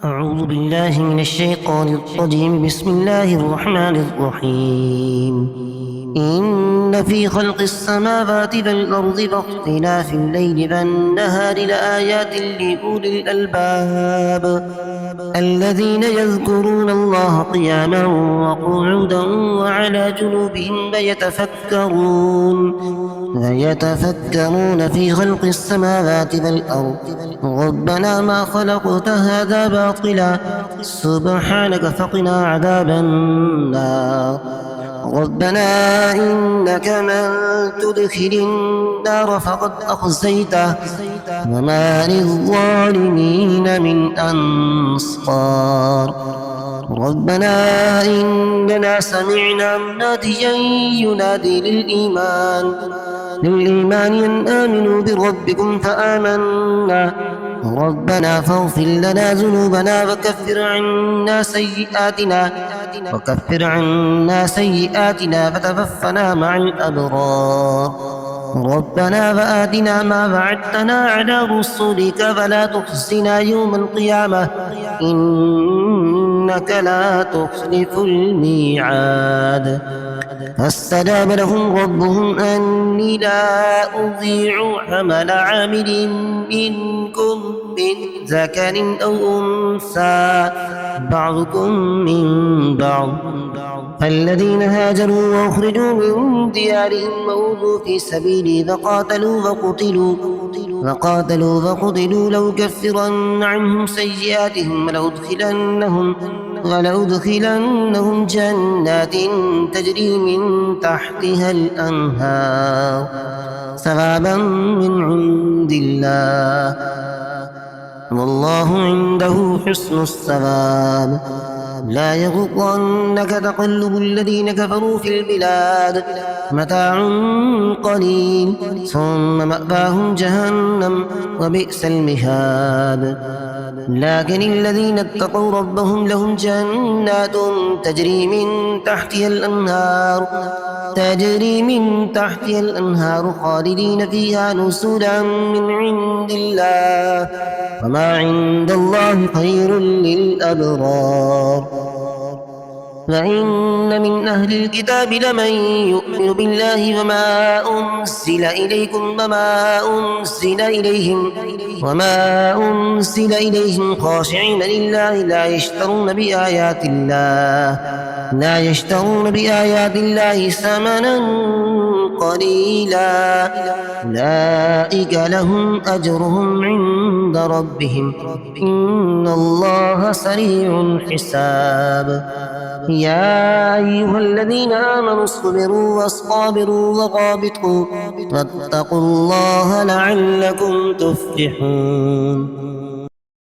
أعوذ بالله من الشيطان الرجيم. بسم الله الرحمن الرحيم. إن في خلق السماوات والأرض واختلاف الليل والنهار لآيات لأولي الألباب الذين يذكرون الله قياما وقعودا وعلى جنوبهم ويتفكرون في خلق السماوات والأرض ربنا ما خلقت هذا باطلا سبحانك فقنا عذاب النار. ربنا إنك من تدخل النار فقد أخزيته وما للظالمين من أنصار. ربنا إننا سمعنا مناديا ينادي للإيمان أن آمنوا بربكم فآمنا. ربنا فاغفر لنا ذنوبنا وكفر عنا سيئاتنا فتوفنا مع الأبرار. ربنا وآتنا ما وعدتنا على رسلك ولا تخزنا يوم القيامة إنك لا تخلف الميعاد. فاستجاب لهم ربهم أني لا أضيع عمل عامل منكم من ذكر أو أنثى بعضكم من بعض. فالذين هاجروا وأخرجوا من ديارهم وأوذوا في سبيلي وقاتلوا وقتلوا لأكفرن عنهم سيئاتهم ولأدخلنهم جنات تجري من تحتها الأنهار ثوابا من عند الله والله عنده حسن الثواب. لا يغرنك تقلب الذين كفروا في البلاد متاع قليل ثم مأواهم جهنم وبئس المهاد. لكن الذين اتقوا ربهم لهم جنات تجري من تحتها الأنهار خالدين فيها نزلا من عند الله وما عند الله خير للأبرار. وإن من أهل الكتاب لمن يؤمن بالله وما أنزل إليكم وما أنزل إليهم خاشعين لله لا يشترون بآيات الله ثمنا قليلا أولئك لهم أجرهم عند ربهم إن الله سريع الحساب. يا أيها الذين آمنوا اصبروا واصابروا ورابطوا واتقوا الله لعلكم تفلحون.